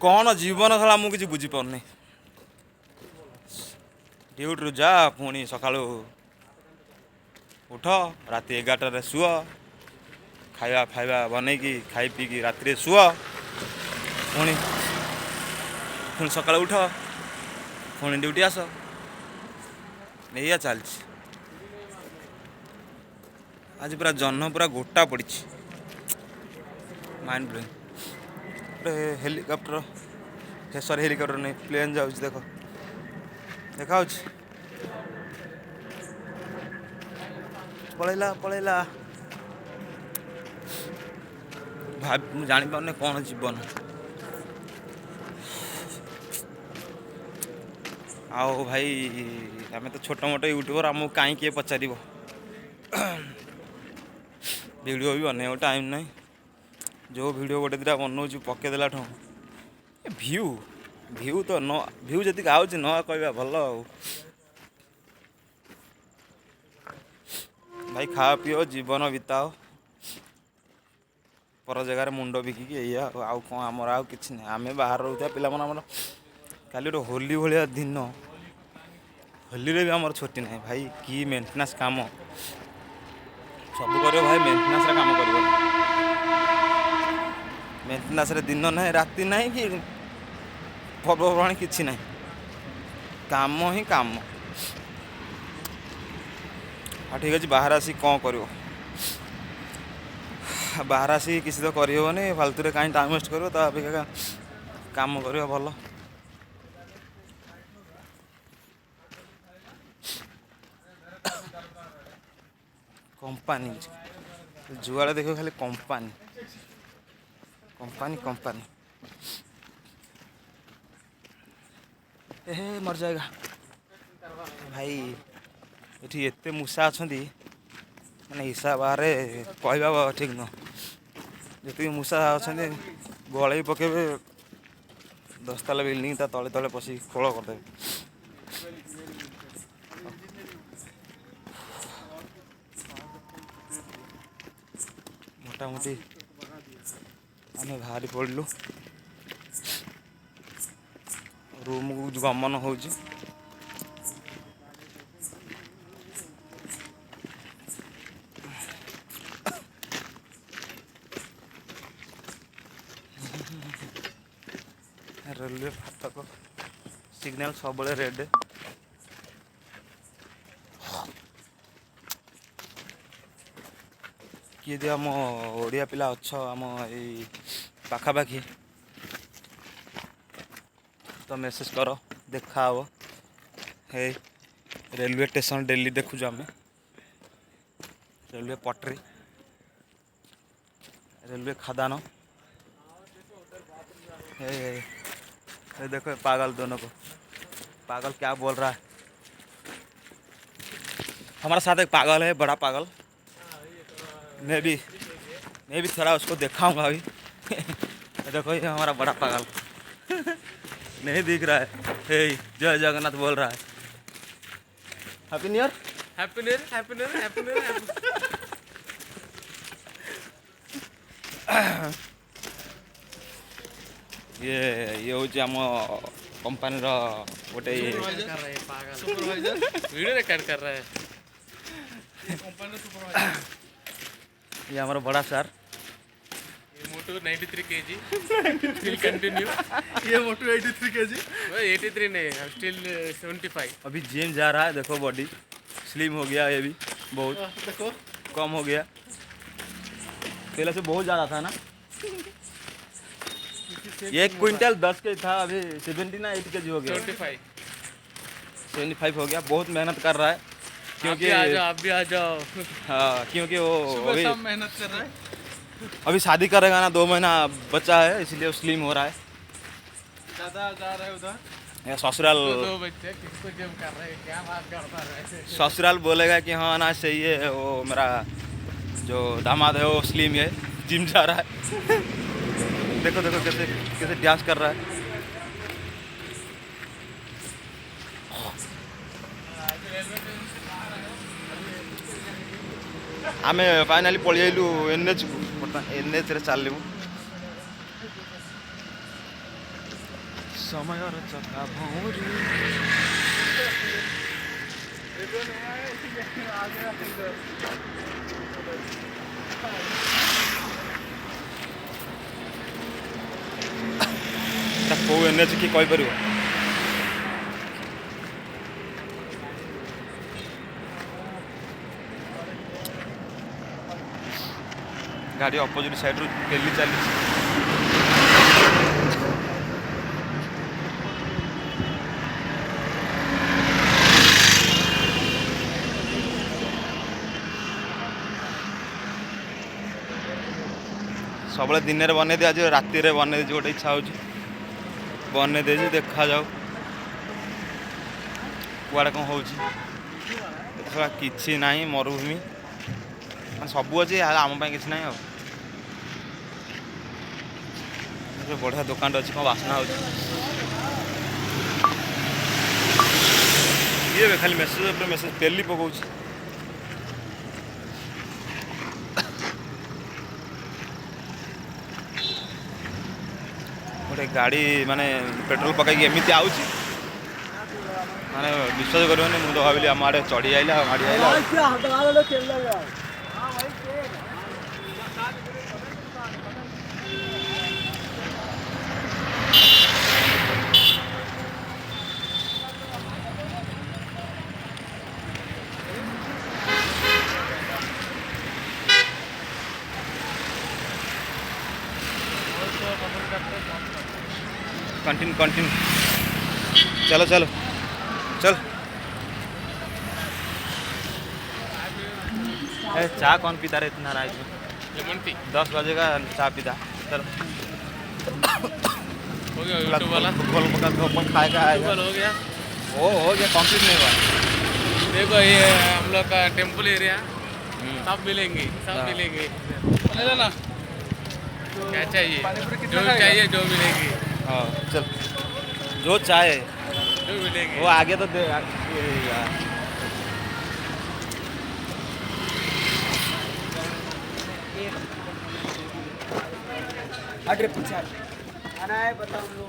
कौन जीवन साला मु किसी बुझी पारनी ड्यूटी जा पुणी सका उठ राति 11 शुआ खाଇବା फाइवा बनईकि खाई पीकि राति शुआ पुणी पुणी सका उठ पुणी ड्यूटी आस या चलती आज पूरा जन्न पूरा गोटा पड़ी माइंड ब्लोइंग गोटे हेलिकप्टर सॉरी हेलिकप्टर नहीं प्लेन जाऊँ देख देखा पलैला पलैला भाई जानी पारे कौन जीवन आओ भाई आम तो छोट मोट यूट्यूबर आमको कहीं किए पचार वीडियो भी बन टाइम ना जो वीडियो गोटे दुटा बनाऊँ पकईदेला भ्यू भ्यू तो न भ्यू जी आऊँ न कह भल भाई खा पिओ जीवन बिताओ पर जगार मुंड बिकिकी या आउ कौन आमर आउ कि आम बाहर रोचा पिला आमर काली गोटे होली भाया दिन होली रे भी आमर छुट्टी ना भाई कि मेन्टेनान्स काम सब कर भाई मेन्टेनान्स काम कर मेन्टेनान्स दिन ना राति ना कि पर्वपर्वाणी कि ना काम ही काम हाँ ठीक अच्छे बाहर आसी कौन कर बाहर आसी किसी तो करहबनी फालतू रे कहीं टाइम वेस्ट कर अपेक्षा काम कर भल कंपानी जुआड़े देख खाली कंपानी कंपानी कंपानी ए मर जाएगा भाई ये एते मूषा अच्छा मैंने हिसाब बाहर कहवा ठीक न जी मूषा अच्छा गल पकेबे 10 ताला बिल्डिंग तले तले पशि खोल करदे मोटामोटी आम बाहरी पड़लु रूम को गमन हो रेलवे फाटक सिग्नल सब रेड किए दि आम ओडिया पिला अच्छा आम पाखापाखि तो मेसेज कर देखा हे हे रेलवे स्टेशन डेली देखुँ आम रेलवे पटरी रेलवे खदान हे देखो पागल दोनों को पागल क्या बोल रहा है हमारा साथ एक पागल है बड़ा पागल मैं भी थोड़ा उसको दिखाऊंगा अभी देखो ये हमारा बड़ा पागल नहीं दिख रहा है हे जय जगन्नाथ बोल रहा है happy new year happy new year happy new year happy new year ये हूँ आम कंपानी गोटे वीडियो रिकॉर्ड कर रहा है ये हमारा बड़ा सर ये मोटू 93 kg विल कंटिन्यू ये मोटू 83 kg 83 नहीं स्टिल 75 अभी जिम जा रहा है देखो बॉडी स्लिम हो गया ये भी बहुत देखो कम हो गया पहले से बहुत ज़्यादा था ना 1 क्विंटल 10 के था अभी 70 ना 80 kg हो गया 75 हो गया बहुत मेहनत कर रहा है क्योंकि आप भी आ जाओ हाँ क्योंकि वो अभी मेहनत कर रहा है अभी शादी करेगा ना 2 महीना बच्चा है इसलिए स्लिम हो रहा है ज़्यादा जा रहा है उधर ससुराल 2 बच्चे किसको जिम कर रहे हैं क्या बात करता है ससुराल बोलेगा कि हाँ ना सही है वो मेरा जो दामाद है वो स्लिम है जिम जा रहा है देखो देखो कैसे कैसे डांस कर रहा है आम फाइनाली पलि आइलु एनएच को एनएच रे चलू समय और चका भौरी କେଉଁ ଏନ୍ଏଚ୍ କି କହିପାରିବ? ଗାଡ଼ି ଅପୋଜିଟ୍ ସାଇଡ଼୍ରୁ ପେଲି ଚାଲିଛି। ସବୁବେଳେ ଦିନରେ ବନେଇ ଦିଆଯିବ, ରାତିରେ ବନେଇ ଦେଇଛି ଗୋଟେ ଇଚ୍ଛା ହେଉଛି ବନେଇ ଦେଇଛି, ଦେଖାଯାଉ କୁଆଡ଼େ କ'ଣ ହେଉଛି। ଏଥର କିଛି ନାହିଁ, ମରୁଭୂମି ମାନେ ସବୁ ଅଛି, ଆମ ପାଇଁ କିଛି ନାହିଁ। ଆଉ ବଢ଼ିଆ ଦୋକାନଟେ ଅଛି, କ'ଣ ବାସ୍ନା ହେଉଛି। ଇଏ ଖାଲି ମେସେଜ ଉପରେ ମେସେଜ ପେଲି ପକାଉଛି। ଗୋଟେ ଗାଡ଼ି ମାନେ ପେଟ୍ରୋଲ ପକାଇକି ଏମିତି ଆଉଛି ମାନେ ବିଶ୍ୱାସ କରିବନି। ମୁଁ ତ ଭାବିଲି ଆମ ଆଡ଼େ ଚଢ଼ି ଆଇଲା, ମାଡ଼ି ଆଇଲା। कंटिन्यू कंटिन्यू, चलो चलो चल। चाय कौन पीता रहे इतना रात में? लेमन टी 10 बजे का चाय पीता। चलो हो गया यूट्यूब वाला गोल पका धोपन खाएगा आएगा। हो गया, वो हो गया, कंप्लीट नहीं हुआ। देखो ये हम लोग का टेम्पल एरिया, सब मिलेंगे, सब मिलेंगे। ले लेना क्या चाहिए, जो चाहिए जो मिलेगी। हाँ चल, जो चाहे जो मिलेगी वो आगे तो दे यार। अरे पीछे आना है, बताओ।